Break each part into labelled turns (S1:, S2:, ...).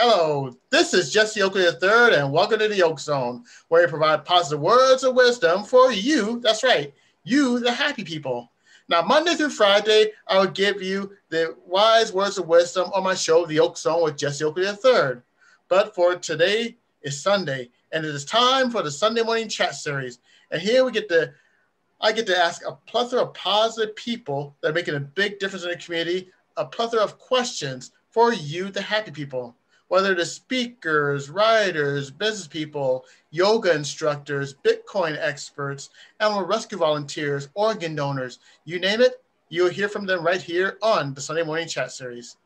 S1: Hello, this is Jesse Oakley III, and welcome to the Oak Zone, where we provide positive words of wisdom for you. That's right, you, the happy people. Now, Monday through Friday, I will give you the wise words of wisdom on my show, The Oak Zone with Jesse Oakley III. But for today is Sunday, and it is time for the Sunday morning chat series. And here I get to ask a plethora of positive people that are making a big difference in the community, a plethora of questions for you, the happy people. Whether it is speakers, writers, business people, yoga instructors, Bitcoin experts, animal rescue volunteers, organ donors, you name it, you'll hear from them right here on the Sunday Morning Chat Series.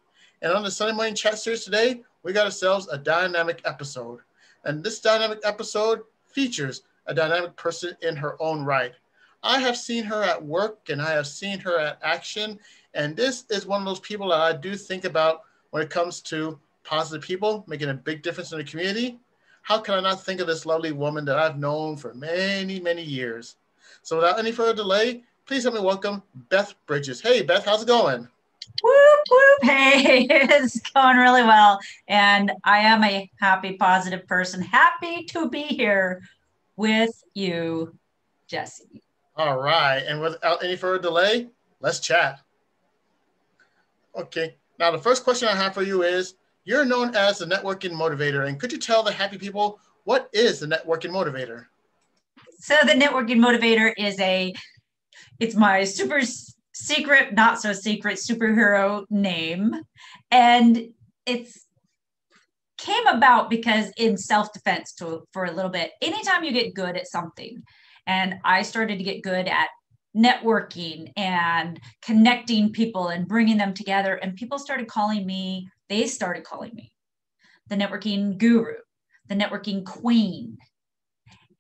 S1: And on the Sunday Morning Chat Series today, we got ourselves a dynamic episode. And this dynamic episode features a dynamic person in her own right. I have seen her at work and I have seen her at action. And this is one of those people that I do think about when it comes to positive people making a big difference in the community. How can I not think of this lovely woman that I've known for many, many years? So without any further delay, please help me welcome Beth Bridges. Hey, Beth, how's it going?
S2: Whoop, whoop. Hey, it's going really well. And I am a happy, positive person. Happy to be here with you, Jesse.
S1: All right. And without any further delay, let's chat. Okay. Now, the first question I have for you is, you're known as the networking motivator. And could you tell the happy people, what is the networking motivator?
S2: So the networking motivator it's my super secret, not so secret superhero name. And it's came about because in self-defense for a little bit, anytime you get good at something, and I started to get good at networking and connecting people and bringing them together, and people started calling me the networking guru, the networking queen.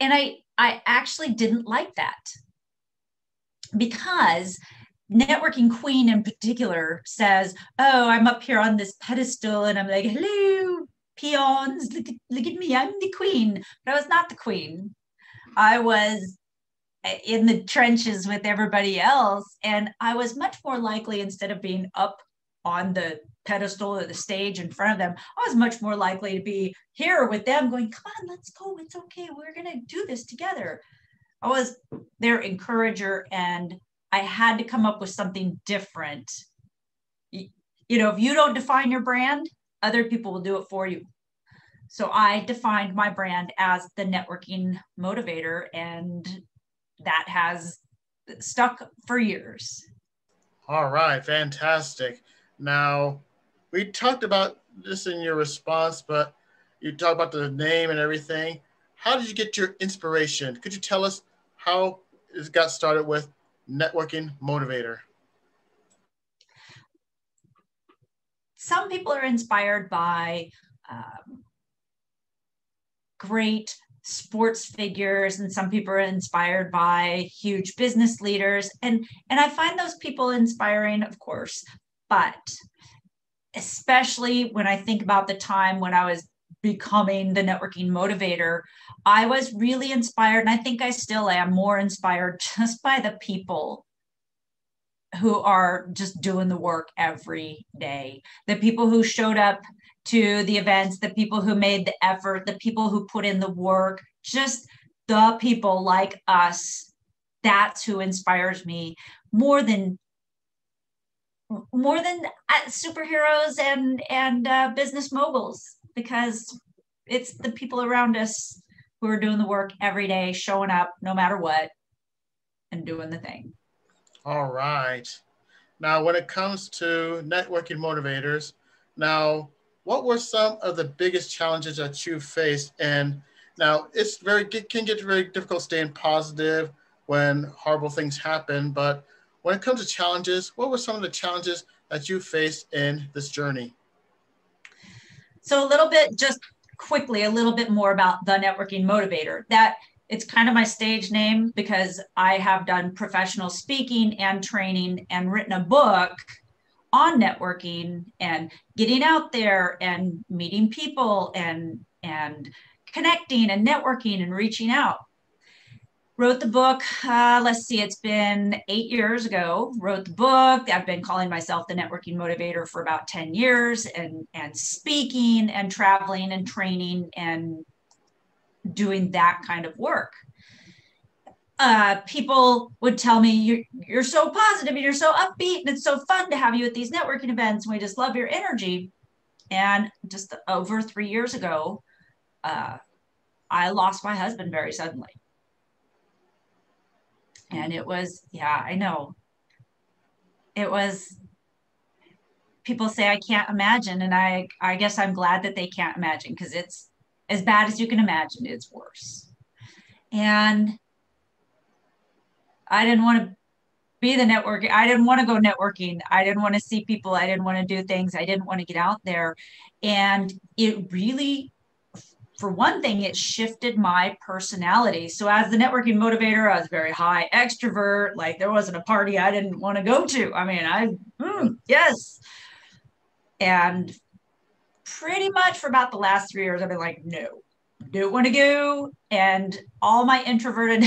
S2: And I actually didn't like that, because networking queen in particular says, oh, I'm up here on this pedestal and I'm like, hello, peons, look at me, I'm the queen. But I was not the queen. I was in the trenches with everybody else. And I was much more likely, instead of being up on the pedestal or the stage in front of them, I was much more likely to be here with them going, come on, let's go. It's okay. We're going to do this together. I was their encourager, and I had to come up with something different. You know, if you don't define your brand, other people will do it for you. So I defined my brand as the networking motivator, and that has stuck for years.
S1: All right, fantastic. Now, we talked about this in your response, but you talked about the name and everything. How did you get your inspiration? Could you tell us how it got started with Networking Motivator?
S2: Some people are inspired by great sports figures, and some people are inspired by huge business leaders. And I find those people inspiring, of course, but especially when I think about the time when I was becoming the networking motivator, I was really inspired, and I think I still am more inspired just by the people who are just doing the work every day. The people who showed up to the events, the people who made the effort, the people who put in the work, just the people like us. That's who inspires me more than superheroes and business moguls, because it's the people around us who are doing the work every day, showing up no matter what, and doing the thing.
S1: All right. Now, when it comes to networking motivators, now, what were some of the biggest challenges that you faced? And now it can get very difficult staying positive when horrible things happen. But when it comes to challenges, what were some of the challenges that you faced in this journey?
S2: So a little bit more about the networking motivator. That it's kind of my stage name because I have done professional speaking and training and written a book on networking and getting out there and meeting people and connecting and networking and reaching out. Wrote the book. Let's see, it's been 8 years ago. Wrote the book. I've been calling myself the networking motivator for about 10 years, and speaking and traveling and training and doing that kind of work. People would tell me, you're so positive and you're so upbeat, and it's so fun to have you at these networking events, and we just love your energy. And just over 3 years ago, I lost my husband very suddenly. And it was, yeah, I know. It was, people say I can't imagine. And I guess I'm glad that they can't imagine, because it's as bad as you can imagine. It's worse. And I didn't want to be the networking. I didn't want to go networking. I didn't want to see people. I didn't want to do things. I didn't want to get out there. And it really, for one thing, it shifted my personality. So as the networking motivator, I was very high extrovert. Like, there wasn't a party I didn't want to go to. I mean, yes. And pretty much for about the last 3 years, I've been like, no, don't want to go. And all my introverted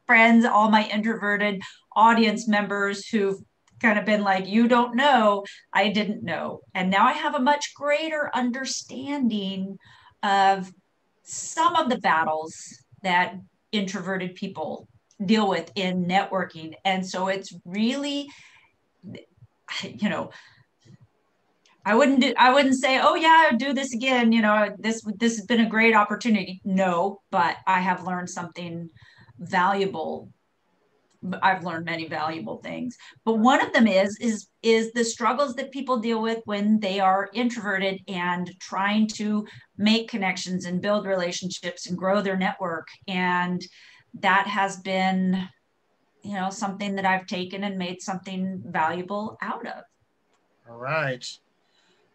S2: friends, all my introverted audience members who've kind of been like, you don't know, I didn't know. And now I have a much greater understanding of some of the battles that introverted people deal with in networking. And so it's really, I wouldn't say, oh yeah, I'd do this again. This has been a great opportunity. No, but I have learned something valuable. I've learned many valuable things, but one of them is the struggles that people deal with when they are introverted and trying to make connections and build relationships and grow their network. And that has been, something that I've taken and made something valuable out of.
S1: All right.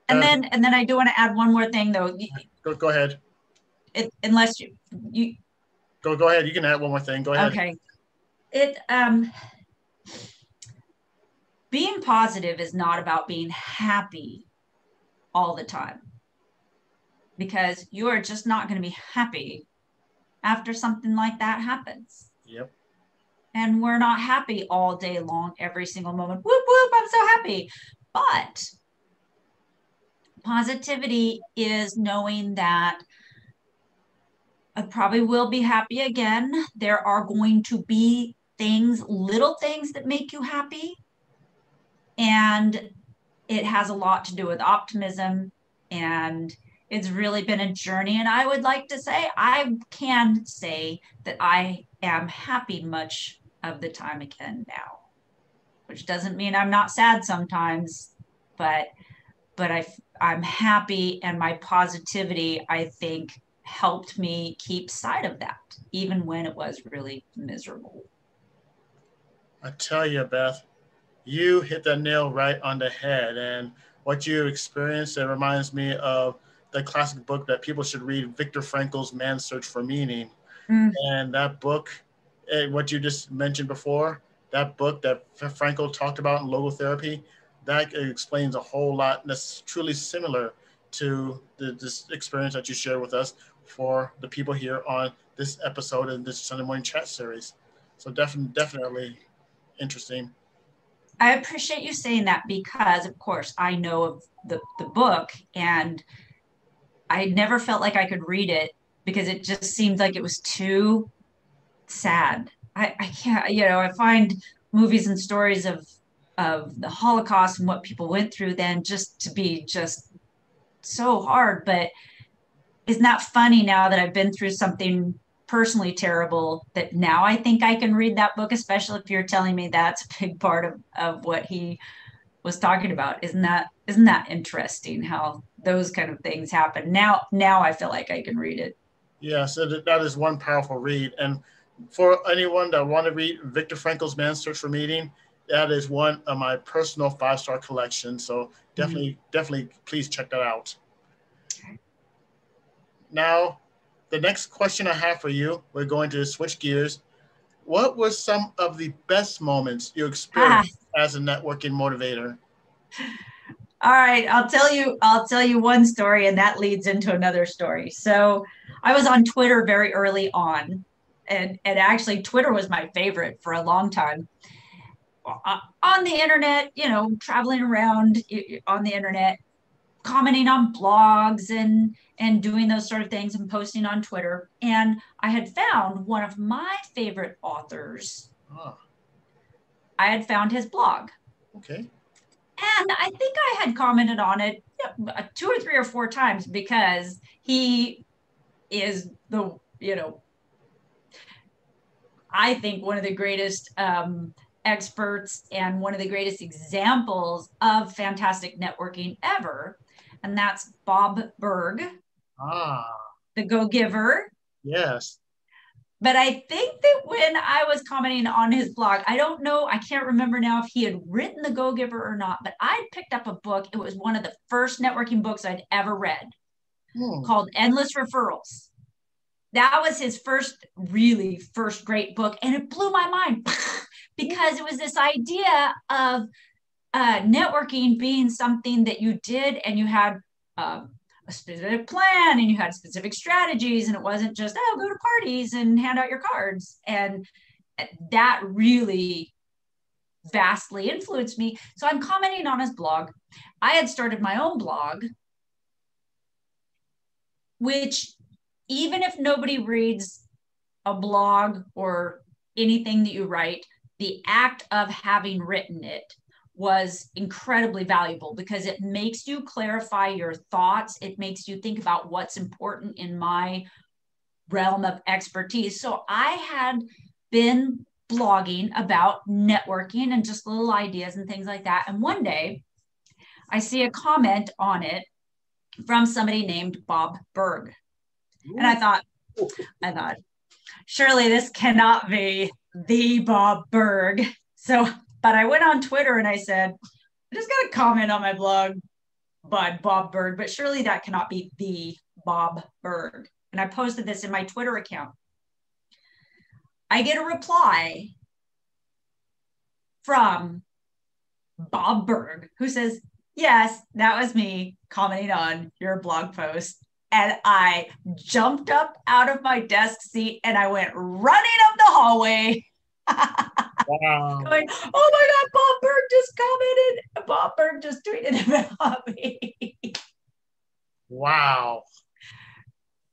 S2: And then I do want to add one more thing, though.
S1: Go ahead.
S2: Unless you
S1: go ahead. You can add one more thing. Go ahead.
S2: Okay. Being positive is not about being happy all the time, because you are just not going to be happy after something like that happens.
S1: Yep.
S2: And we're not happy all day long, every single moment. Whoop, whoop, I'm so happy. But positivity is knowing that I probably will be happy again. There are going to be little things that make you happy. And it has a lot to do with optimism. And it's really been a journey. And I would like to say, I can say that I am happy much of the time again now, which doesn't mean I'm not sad sometimes, but I'm happy, and my positivity, I think, helped me keep sight of that, even when it was really miserable.
S1: I tell you, Beth, you hit that nail right on the head. And what you experienced, it reminds me of the classic book that people should read, Viktor Frankl's Man's Search for Meaning. And that book, what you just mentioned before, that book that Frankl talked about in logotherapy, that explains a whole lot. That's truly similar to this experience that you shared with us for the people here on this episode of this Sunday morning chat series. So definitely interesting.
S2: I appreciate you saying that, because of course I know of the book, and I never felt like I could read it because it just seemed like it was too sad. I can't, I find movies and stories of the Holocaust and what people went through then just to be just so hard. But isn't that funny, now that I've been through something personally terrible, that now I think I can read that book, especially if you're telling me that's a big part of what he was talking about. Isn't that interesting how those kind of things happen? Now I feel like I can read it.
S1: Yeah, so that is one powerful read. And for anyone that want to read Viktor Frankl's Man's Search for Meaning, that is one of my personal 5-star collections. So definitely please check that out. Okay. Now, the next question I have for you, we're going to switch gears. What were some of the best moments you experienced as a networking motivator?
S2: All right, I'll tell you one story, and that leads into another story. So I was on Twitter very early on, and actually Twitter was my favorite for a long time. On the internet, traveling around on the internet, commenting on blogs and doing those sort of things and posting on Twitter. And I had found one of my favorite authors. I had found his blog.
S1: Okay.
S2: And I think I had commented on it 2 or 3 or 4 times because he is I think one of the greatest experts and one of the greatest examples of fantastic networking ever. And that's Bob Burg, the Go-Giver.
S1: Yes.
S2: But I think that when I was commenting on his blog, I don't know, I can't remember now if he had written The Go-Giver or not, but I picked up a book. It was one of the first networking books I'd ever read called Endless Referrals. That was his first great book. And it blew my mind because it was this idea of networking being something that you did and you had a specific plan and you had specific strategies, and it wasn't just, go to parties and hand out your cards. And that really vastly influenced me. So I'm commenting on his blog. I had started my own blog, which even if nobody reads a blog or anything that you write, the act of having written it was incredibly valuable because it makes you clarify your thoughts. It makes you think about what's important in my realm of expertise. So I had been blogging about networking and just little ideas and things like that. And one day I see a comment on it from somebody named Bob Burg. And I thought, surely this cannot be the Bob Burg. But I went on Twitter and I said, I just got a comment on my blog by Bob Burg, but surely that cannot be the Bob Burg. And I posted this in my Twitter account. I get a reply from Bob Burg who says, yes, that was me commenting on your blog post. And I jumped up out of my desk seat and I went running up the hallway.
S1: Wow.
S2: Going, oh my God, Bob Burg just commented. Bob Burg just tweeted about me.
S1: Wow.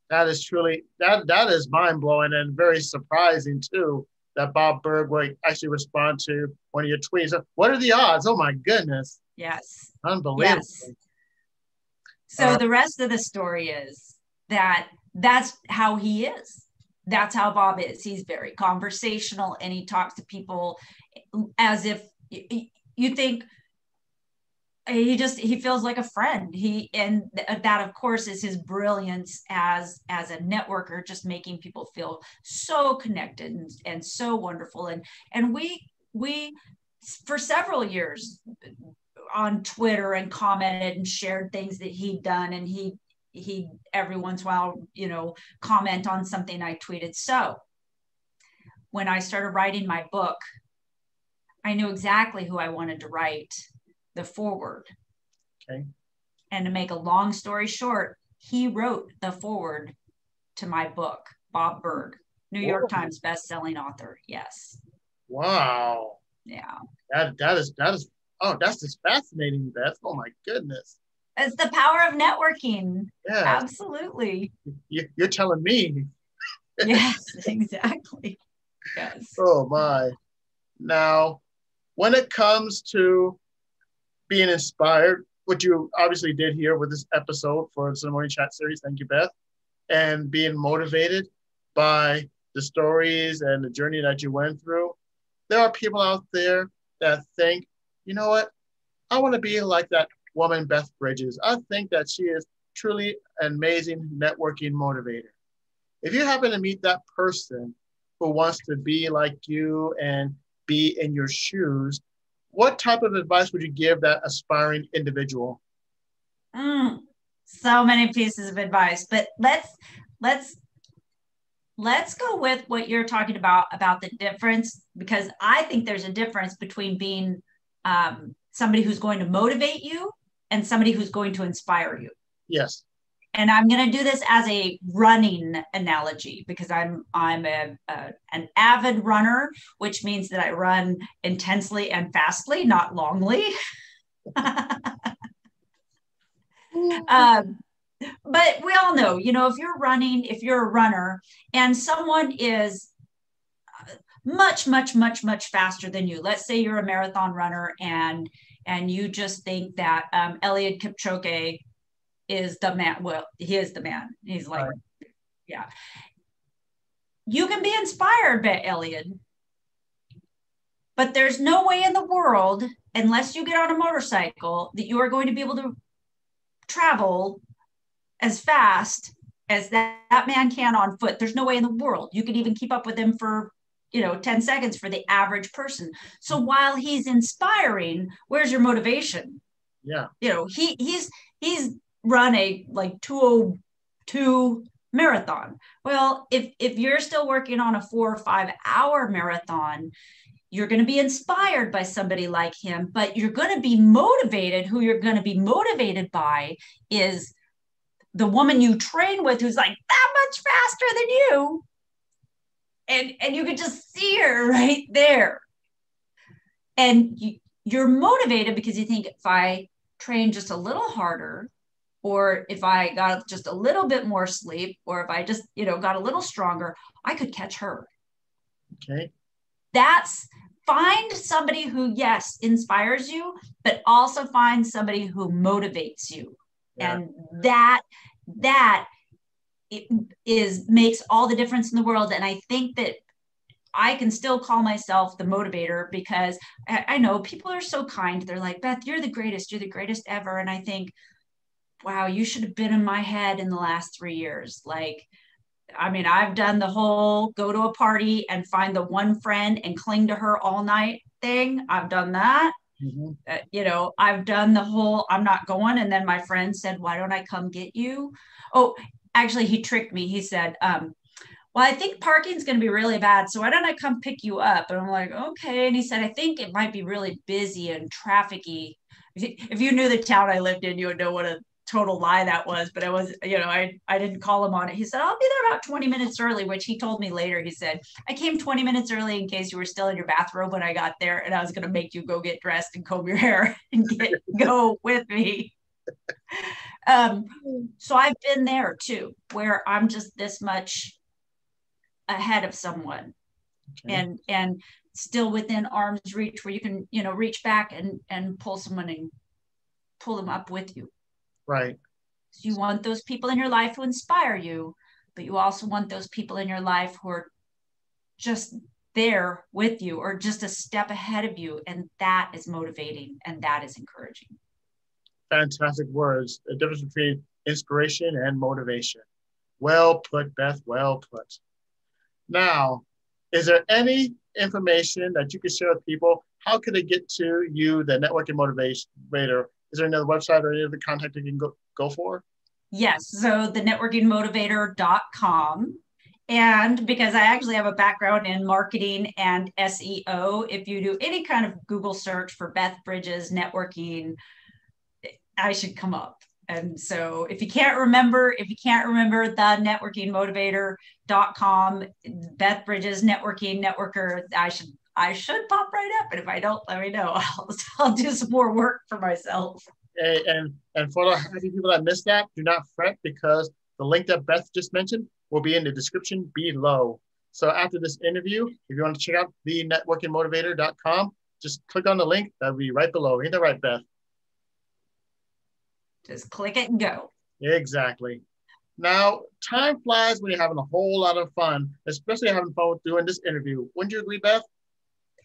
S1: That is truly, that is mind-blowing and very surprising too, that Bob Burg would actually respond to one of your tweets. What are the odds? Oh my goodness.
S2: Yes.
S1: Unbelievable.
S2: Yes. So the rest of the story is that's how he is. That's how Bob is. He's very conversational and he talks to people as if you think he feels like a friend. And that of course is his brilliance as a networker, just making people feel so connected and so wonderful. And we for several years on Twitter and commented and shared things that he'd done, and he every once in a while, comment on something I tweeted. So when I started writing my book, I knew exactly who I wanted to write the foreword.
S1: Okay.
S2: And to make a long story short, he wrote the foreword to my book, Bob Burg, New York Times best-selling author. Yes.
S1: Wow.
S2: Yeah.
S1: That is that's just fascinating, Beth. Oh my goodness.
S2: It's the power of networking.
S1: Yeah.
S2: Absolutely.
S1: You're telling me.
S2: Yes, exactly. Yes.
S1: Oh my. Now, when it comes to being inspired, what you obviously did here with this episode for the Ceremony Chat series, thank you, Beth, and being motivated by the stories and the journey that you went through, there are people out there that think, you know what, I want to be like that woman, Beth Bridges. I think that she is truly an amazing networking motivator. If you happen to meet that person who wants to be like you and be in your shoes, what type of advice would you give that aspiring individual?
S2: So many pieces of advice, but let's go with what you're talking about the difference, because I think there's a difference between being somebody who's going to motivate you and somebody who's going to inspire you.
S1: Yes.
S2: and I'm going to do this as a running analogy because I'm an avid runner, which means that I run intensely and fastly, not longly. But we all know, if you're a runner and someone is much, much, much, much faster than you. Let's say you're a marathon runner and you just think that Eliud Kipchoge is the man. Well, he is the man. He's like, right. Yeah. You can be inspired by Eliud, but there's no way in the world, unless you get on a motorcycle, that you are going to be able to travel as fast as that man can on foot. There's no way in the world you could even keep up with him for 10 seconds for the average person. So while he's inspiring, where's your motivation?
S1: Yeah.
S2: He's run a like 2:02 marathon. Well, if you're still working on a 4 or 5 hour marathon, you're going to be inspired by somebody like him, but you're going to be motivated. Who you're going to be motivated by is the woman you train with, who's like that much faster than you. And you could just see her right there. And you're motivated because you think, if I train just a little harder, or if I got just a little bit more sleep, or if I just, got a little stronger, I could catch her.
S1: Okay.
S2: Find somebody who, yes, inspires you, but also find somebody who motivates you. Yeah. And that makes all the difference in the world. And I think that I can still call myself the motivator because I know people are so kind. They're like, Beth, you're the greatest ever. And I think, wow, you should have been in my head in the last 3 years. Like, I mean, I've done the whole go to a party and find the one friend and cling to her all night thing. I've done that. Mm-hmm. I've done the whole, I'm not going. And then my friend said, why don't I come get you? Oh, actually, he tricked me. He said, well, I think parking's going to be really bad, so why don't I come pick you up? And I'm like, okay. And he said, I think it might be really busy and trafficy. If you knew the town I lived in, you would know what a total lie that was. But I was, I didn't call him on it. He said, I'll be there about 20 minutes early, which he told me later. He said, I came 20 minutes early in case you were still in your bathrobe when I got there, and I was going to make you go get dressed and comb your hair and go with me. So I've been there too, where I'm just this much ahead of someone. Okay. and still within arm's reach, where you can reach back and pull someone and pull them up with you.
S1: Right.
S2: So you want those people in your life who inspire you, but you also want those people in your life who are just there with you or just a step ahead of you, and that is motivating and that is encouraging.
S1: Fantastic words. The difference between inspiration and motivation. Well put, Beth. Well put. Now, is there any information that you could share with people? How can they get to you, the Networking Motivator? Is there another website or any other contact you can go for?
S2: Yes. So the networkingmotivator.com. And because I actually have a background in marketing and SEO, if you do any kind of Google search for Beth Bridges networking, I should come up. And so if you can't remember the networkingmotivator.com, Beth Bridges networking networker, I should pop right up. And if I don't, let me know. I'll do some more work for myself.
S1: Hey, and for the happy people that missed that, do not fret, because the link that Beth just mentioned will be in the description below. So after this interview, if you want to check out the networkingmotivator.com, just click on the link. That'll be right below. Ain't that right, Beth?
S2: Just click it and go.
S1: Exactly. Now, time flies when you're having a whole lot of fun, especially having fun with doing this interview. Wouldn't you agree, Beth?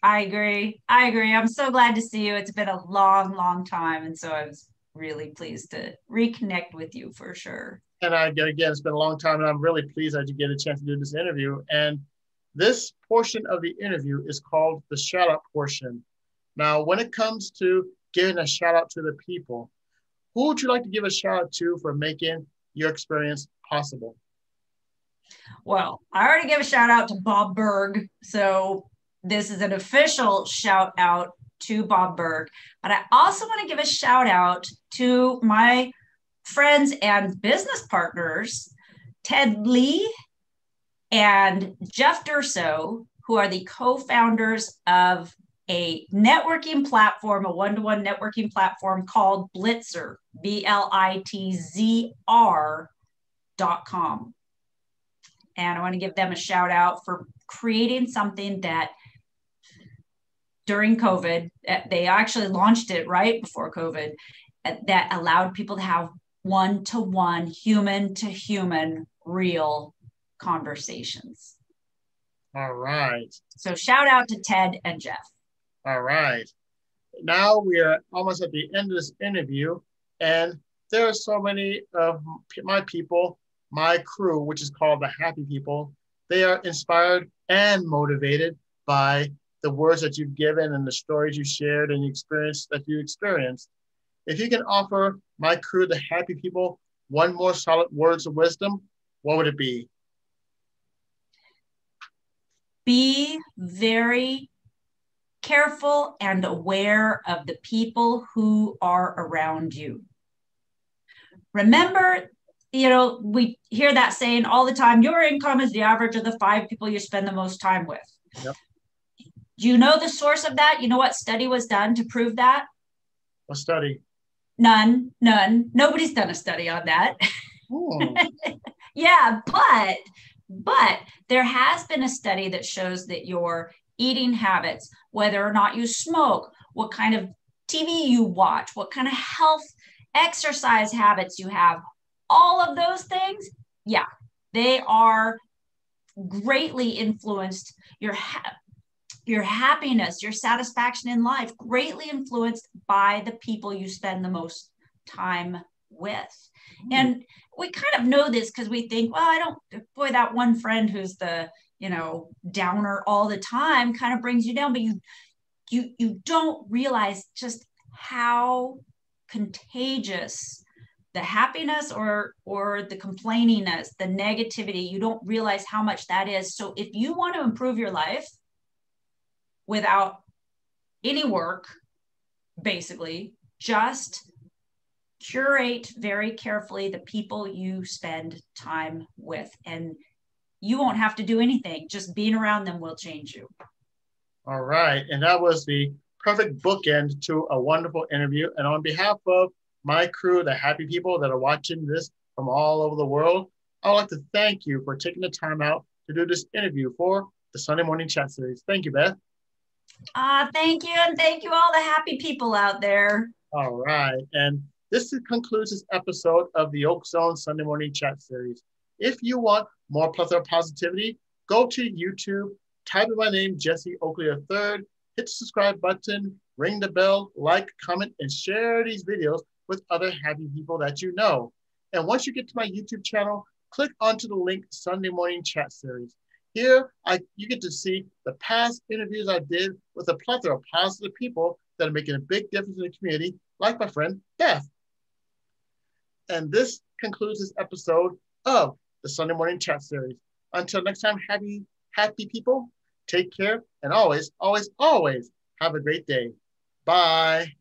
S2: I agree. I'm so glad to see you. It's been a long, long time. And so I was really pleased to reconnect with you for sure.
S1: And again, it's been a long time, and I'm really pleased that you get a chance to do this interview. And this portion of the interview is called the shout out portion. Now, when it comes to giving a shout out to the people, who would you like to give a shout out to for making your experience possible?
S2: Well, I already gave a shout out to Bob Berg. So this is an official shout out to Bob Berg. But I also want to give a shout out to my friends and business partners, Ted Lee and Jeff Durso, who are the co-founders of a networking platform, a one-to-one networking platform called Blitzr, BLITZR.com. And I want to give them a shout out for creating something that during COVID, they actually launched it right before COVID, that allowed people to have one-to-one, human-to-human, real conversations.
S1: All right.
S2: So shout out to Ted and Jeff.
S1: All right. Now we are almost at the end of this interview, and there are so many of my people, my crew, which is called the Happy People. They are inspired and motivated by the words that you've given and the stories you shared and the experience that you experienced. If you can offer my crew, the Happy People, one more solid words of wisdom, what would it be?
S2: Be very careful and aware of the people who are around you. Remember, we hear that saying all the time, your income is the average of the 5 people you spend the most time with.
S1: Yep.
S2: Do you know the source of that? You know what study was done to prove that?
S1: What study?
S2: None. Nobody's done a study on that. Yeah, but there has been a study that shows that your eating habits, whether or not you smoke, what kind of TV you watch, what kind of health exercise habits you have, all of those things, yeah, they are greatly influenced. Your happiness, your satisfaction in life, greatly influenced by the people you spend the most time with. And we kind of know this because we think, well, that one friend who's the, downer all the time kind of brings you down, but you don't realize just how contagious the happiness or the complainingness, the negativity, you don't realize how much that is. So if you want to improve your life without any work, basically, just curate very carefully the people you spend time with, and you won't have to do anything. Just being around them will change you.
S1: All right. And that was the perfect bookend to a wonderful interview. And on behalf of my crew, the Happy People that are watching this from all over the world, I would like to thank you for taking the time out to do this interview for the Sunday Morning Chat Series. Thank you, Beth.
S2: Thank you. And thank you all the happy people out there.
S1: All right. And this concludes this episode of the Oak Zone Sunday Morning Chat Series. If you want more plethora of positivity, go to YouTube, type in my name, Jesse Oakley III, hit the subscribe button, ring the bell, like, comment, and share these videos with other happy people that you know. And once you get to my YouTube channel, click onto the link Sunday Morning Chat Series. Here, you get to see the past interviews I did with a plethora of positive people that are making a big difference in the community, like my friend Beth. And this concludes this episode of the Sunday Morning Chat Series. Until next time, happy people, take care, and always, always, always have a great day. Bye.